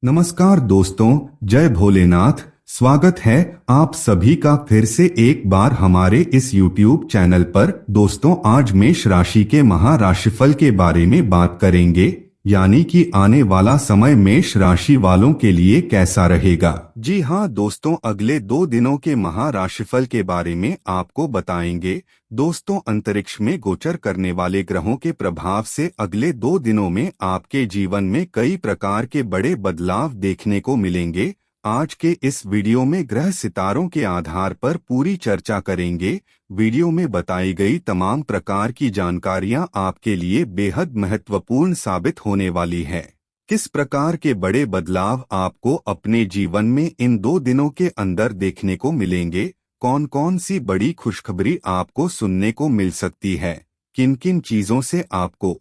नमस्कार दोस्तों, जय भोलेनाथ। स्वागत है आप सभी का फिर से एक बार हमारे इस YouTube चैनल पर। दोस्तों, आज मेष राशि के महाराशिफल के बारे में बात करेंगे, यानी कि आने वाला समय मेष राशि वालों के लिए कैसा रहेगा। जी हाँ दोस्तों, अगले 2 दिनों के महाराशिफल के बारे में आपको बताएंगे। दोस्तों, अंतरिक्ष में गोचर करने वाले ग्रहों के प्रभाव से अगले 2 दिनों में आपके जीवन में कई प्रकार के बड़े बदलाव देखने को मिलेंगे। आज के इस वीडियो में ग्रह सितारों के आधार पर पूरी चर्चा करेंगे। वीडियो में बताई गई तमाम प्रकार की जानकारियां आपके लिए बेहद महत्वपूर्ण साबित होने वाली है। किस प्रकार के बड़े बदलाव आपको अपने जीवन में इन 2 दिनों के अंदर देखने को मिलेंगे, कौन कौन सी बड़ी खुशखबरी आपको सुनने को मिल सकती है, किन किन चीजों से आपको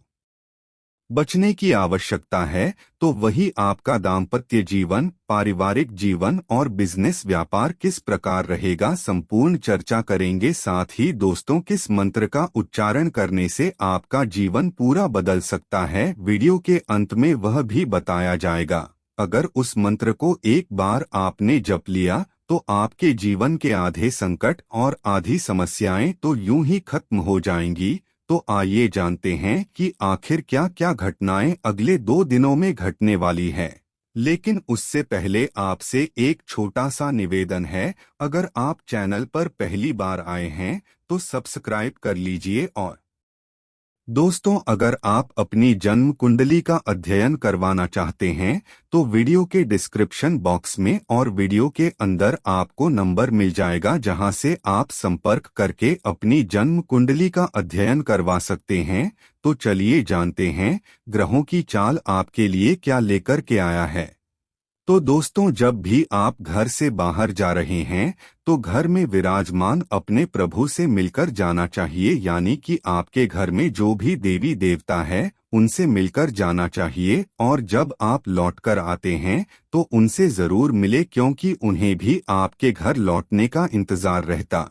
बचने की आवश्यकता है, तो वही आपका दाम्पत्य जीवन, पारिवारिक जीवन और बिजनेस व्यापार किस प्रकार रहेगा, संपूर्ण चर्चा करेंगे। साथ ही दोस्तों, किस मंत्र का उच्चारण करने से आपका जीवन पूरा बदल सकता है, वीडियो के अंत में वह भी बताया जाएगा। अगर उस मंत्र को एक बार आपने जप लिया तो आपके जीवन के आधे संकट और आधी समस्याएं तो यूं ही खत्म हो जाएंगी। तो आइए जानते हैं कि आखिर क्या क्या घटनाएं अगले 2 दिनों में घटने वाली है। लेकिन उससे पहले आपसे एक छोटा सा निवेदन है। अगर आप चैनल पर पहली बार आए हैं तो सब्सक्राइब कर लीजिए। और दोस्तों, अगर आप अपनी जन्म कुंडली का अध्ययन करवाना चाहते हैं तो वीडियो के डिस्क्रिप्शन बॉक्स में और वीडियो के अंदर आपको नंबर मिल जाएगा, जहां से आप संपर्क करके अपनी जन्म कुंडली का अध्ययन करवा सकते हैं। तो चलिए जानते हैं ग्रहों की चाल आपके लिए क्या लेकर के आया है। तो दोस्तों, जब भी आप घर से बाहर जा रहे हैं तो घर में विराजमान अपने प्रभु से मिलकर जाना चाहिए, यानी कि आपके घर में जो भी देवी देवता है उनसे मिलकर जाना चाहिए। और जब आप लौटकर आते हैं तो उनसे जरूर मिले, क्योंकि उन्हें भी आपके घर लौटने का इंतजार रहता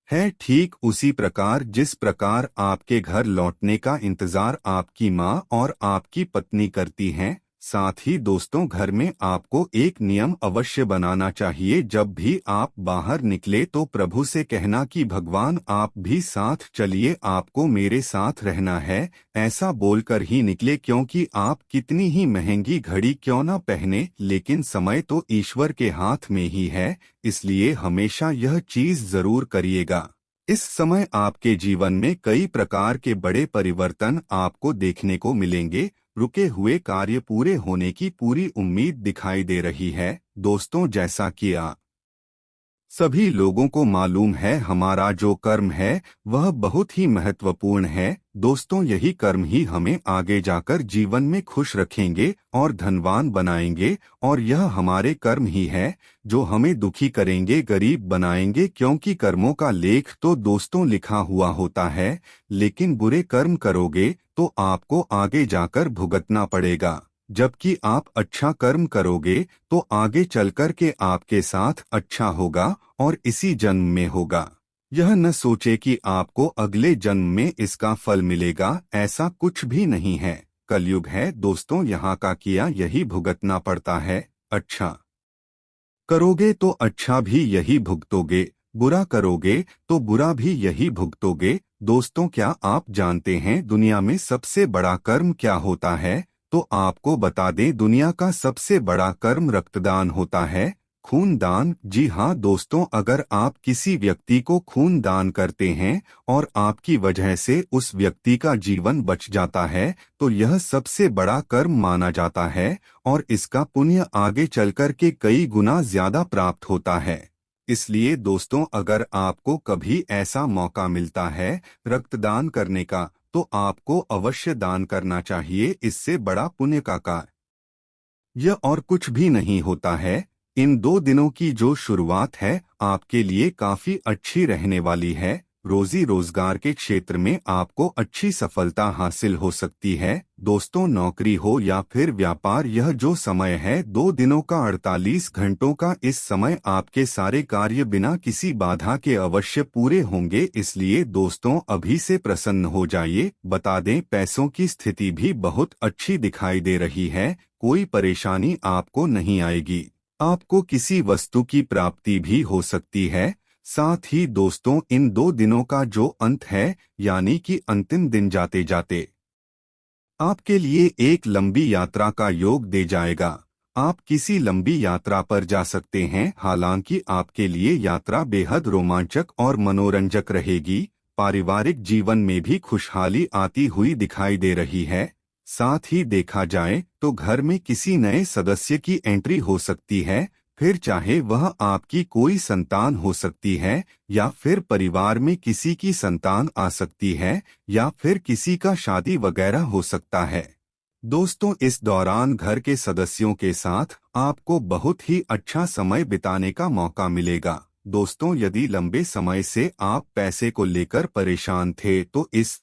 है। ठीक उसी प्रकार जिस प्रकार आपके घर लौटने का इंतजार आपकी माँ और आपकी पत्नी करती हैं। साथ ही दोस्तों, घर में आपको एक नियम अवश्य बनाना चाहिए। जब भी आप बाहर निकले तो प्रभु से कहना कि भगवान आप भी साथ चलिए, आपको मेरे साथ रहना है। ऐसा बोलकर ही निकले, क्योंकि आप कितनी ही महंगी घड़ी क्यों न पहने, लेकिन समय तो ईश्वर के हाथ में ही है। इसलिए हमेशा यह चीज जरूर करिएगा। इस समय आपके जीवन में कई प्रकार के बड़े परिवर्तन आपको देखने को मिलेंगे। रुके हुए कार्य पूरे होने की पूरी उम्मीद दिखाई दे रही है। दोस्तों, जैसा कि सभी लोगों को मालूम है, हमारा जो कर्म है वह बहुत ही महत्वपूर्ण है। दोस्तों, यही कर्म ही हमें आगे जाकर जीवन में खुश रखेंगे और धनवान बनाएंगे। और यह हमारे कर्म ही है जो हमें दुखी करेंगे, गरीब बनाएंगे, क्योंकि कर्मों का लेख तो दोस्तों लिखा हुआ होता है। लेकिन बुरे कर्म करोगे तो आपको आगे जाकर भुगतना पड़ेगा, जबकि आप अच्छा कर्म करोगे तो आगे चलकर के आपके साथ अच्छा होगा और इसी जन्म में होगा। यह न सोचे कि आपको अगले जन्म में इसका फल मिलेगा, ऐसा कुछ भी नहीं है। कलयुग है दोस्तों, यहाँ का किया यही भुगतना पड़ता है। अच्छा करोगे तो अच्छा भी यही भुगतोगे, बुरा करोगे तो बुरा भी यही भुगतोगे। दोस्तों, क्या आप जानते हैं दुनिया में सबसे बड़ा कर्म क्या होता है? तो आपको बता दें, दुनिया का सबसे बड़ा कर्म रक्तदान होता है, खून दान। जी हाँ दोस्तों, अगर आप किसी व्यक्ति को खून दान करते हैं और आपकी वजह से उस व्यक्ति का जीवन बच जाता है तो यह सबसे बड़ा कर्म माना जाता है और इसका पुण्य आगे चलकर के कई गुना ज्यादा प्राप्त होता है। इसलिए दोस्तों, अगर आपको कभी ऐसा मौका मिलता है रक्तदान करने का तो आपको अवश्य दान करना चाहिए। इससे बड़ा पुण्य का कार्य यह और कुछ भी नहीं होता है। इन 2 दिनों की जो शुरुआत है आपके लिए काफी अच्छी रहने वाली है। रोजी रोजगार के क्षेत्र में आपको अच्छी सफलता हासिल हो सकती है। दोस्तों, नौकरी हो या फिर व्यापार, यह जो समय है 2 दिनों का 48 घंटों का, इस समय आपके सारे कार्य बिना किसी बाधा के अवश्य पूरे होंगे। इसलिए दोस्तों, अभी से प्रसन्न हो जाइए। बता दें, पैसों की स्थिति भी बहुत अच्छी दिखाई दे रही है। कोई परेशानी आपको नहीं आएगी। आपको किसी वस्तु की प्राप्ति भी हो सकती है। साथ ही दोस्तों, इन 2 दिनों का जो अंत है, यानी कि अंतिम दिन जाते जाते आपके लिए एक लंबी यात्रा का योग दे जाएगा। आप किसी लंबी यात्रा पर जा सकते हैं। हालांकि आपके लिए यात्रा बेहद रोमांचक और मनोरंजक रहेगी। पारिवारिक जीवन में भी खुशहाली आती हुई दिखाई दे रही है। साथ ही देखा जाए तो घर में किसी नए सदस्य की एंट्री हो सकती है, फिर चाहे वह आपकी कोई संतान हो सकती है या फिर परिवार में किसी की संतान आ सकती है या फिर किसी का शादी वगैरह हो सकता है। दोस्तों, इस दौरान घर के सदस्यों के साथ आपको बहुत ही अच्छा समय बिताने का मौका मिलेगा। दोस्तों, यदि लंबे समय से आप पैसे को लेकर परेशान थे तो इस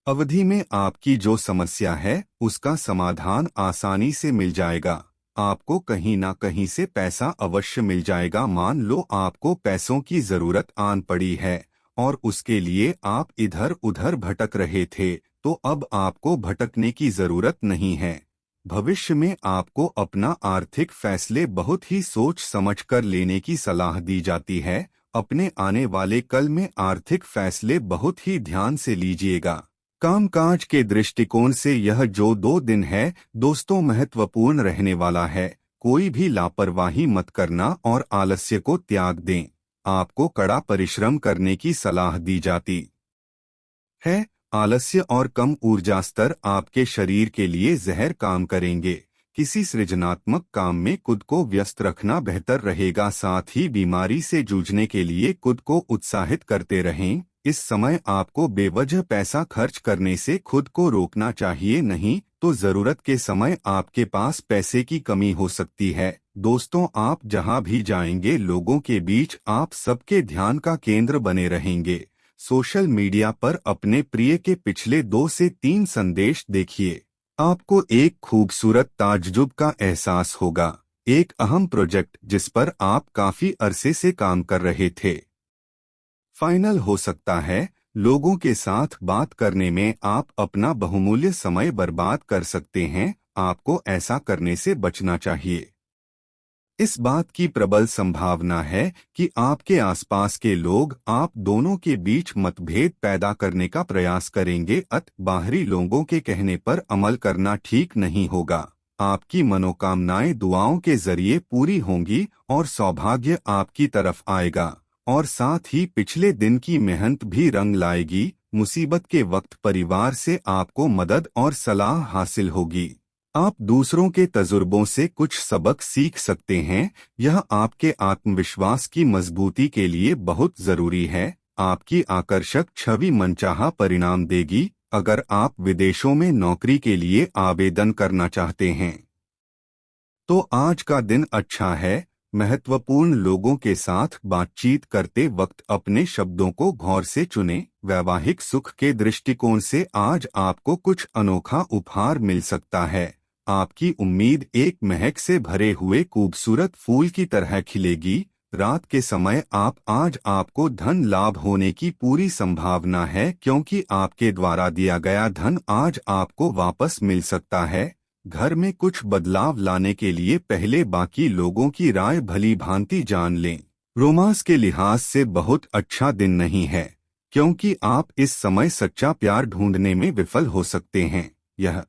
अवधि में आपकी जो समस्या है उसका समाधान आसानी से मिल जाएगा। आपको कहीं ना कहीं से पैसा अवश्य मिल जाएगा। मान लो आपको पैसों की जरूरत आन पड़ी है और उसके लिए आप इधर उधर भटक रहे थे, तो अब आपको भटकने की जरूरत नहीं है। भविष्य में आपको अपना आर्थिक फैसले बहुत ही सोच समझकर लेने की सलाह दी जाती है। अपने आने वाले कल में आर्थिक फैसले बहुत ही ध्यान से लीजिएगा। कामकाज के दृष्टिकोण से यह जो 2 दिन है दोस्तों महत्वपूर्ण रहने वाला है। कोई भी लापरवाही मत करना और आलस्य को त्याग दें। आपको कड़ा परिश्रम करने की सलाह दी जाती है। आलस्य और कम ऊर्जा स्तर आपके शरीर के लिए जहर काम करेंगे। किसी सृजनात्मक काम में खुद को व्यस्त रखना बेहतर रहेगा। साथ ही बीमारी से जूझने के लिए खुद को उत्साहित करते रहें। इस समय आपको बेवजह पैसा खर्च करने से खुद को रोकना चाहिए, नहीं तो जरूरत के समय आपके पास पैसे की कमी हो सकती है। दोस्तों, आप जहां भी जाएंगे लोगों के बीच आप सबके ध्यान का केंद्र बने रहेंगे। सोशल मीडिया पर अपने प्रिय के पिछले 2 से 3 संदेश देखिए। आपको एक खूबसूरत ताज्जुब का एहसास होगा। एक अहम प्रोजेक्ट जिस पर आप काफी अरसे से काम कर रहे थे, फाइनल हो सकता है। लोगों के साथ बात करने में आप अपना बहुमूल्य समय बर्बाद कर सकते हैं। आपको ऐसा करने से बचना चाहिए। इस बात की प्रबल संभावना है कि आपके आसपास के लोग आप दोनों के बीच मतभेद पैदा करने का प्रयास करेंगे। बाहरी लोगों के कहने पर अमल करना ठीक नहीं होगा। आपकी मनोकामनाएं दुआओं के जरिए पूरी होंगी और सौभाग्य आपकी तरफ आएगा। और साथ ही पिछले दिन की मेहनत भी रंग लाएगी। मुसीबत के वक्त परिवार से आपको मदद और सलाह हासिल होगी। आप दूसरों के तजुर्बों से कुछ सबक सीख सकते हैं। यह आपके आत्मविश्वास की मजबूती के लिए बहुत जरूरी है। आपकी आकर्षक छवि मनचाहा परिणाम देगी। अगर आप विदेशों में नौकरी के लिए आवेदन करना चाहते हैं तो आज का दिन अच्छा है। महत्वपूर्ण लोगों के साथ बातचीत करते वक्त अपने शब्दों को गौर से चुनें। वैवाहिक सुख के दृष्टिकोण से आज आपको कुछ अनोखा उपहार मिल सकता है। आपकी उम्मीद एक महक से भरे हुए खूबसूरत फूल की तरह खिलेगी। रात के समय आज आपको धन लाभ होने की पूरी संभावना है, क्योंकि आपके द्वारा दिया गया धन आज आपको वापस मिल सकता है। घर में कुछ बदलाव लाने के लिए पहले बाकी लोगों की राय भली भांति जान लें। रोमांस के लिहाज से बहुत अच्छा दिन नहीं है, क्योंकि आप इस समय सच्चा प्यार ढूंढने में विफल हो सकते हैं। यह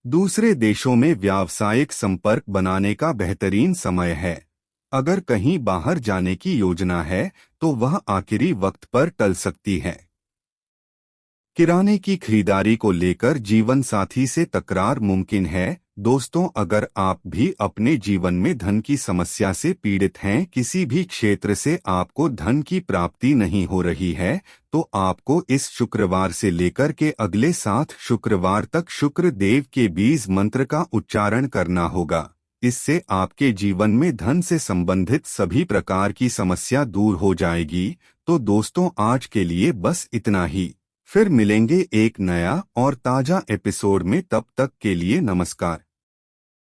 दूसरे देशों में व्यावसायिक संपर्क बनाने का बेहतरीन समय है। अगर कहीं बाहर जाने की योजना है तो वह आखिरी वक्त पर टल सकती है। किराने की खरीदारी को लेकर जीवन साथी से तकरार मुमकिन है। दोस्तों, अगर आप भी अपने जीवन में धन की समस्या से पीड़ित हैं, किसी भी क्षेत्र से आपको धन की प्राप्ति नहीं हो रही है, तो आपको इस शुक्रवार से लेकर के अगले 7 शुक्रवार तक शुक्र देव के बीज मंत्र का उच्चारण करना होगा। इससे आपके जीवन में धन से संबंधित सभी प्रकार की समस्या दूर हो जाएगी। तो दोस्तों, आज के लिए बस इतना ही। फिर मिलेंगे एक नया और ताजा एपिसोड में। तब तक के लिए नमस्कार।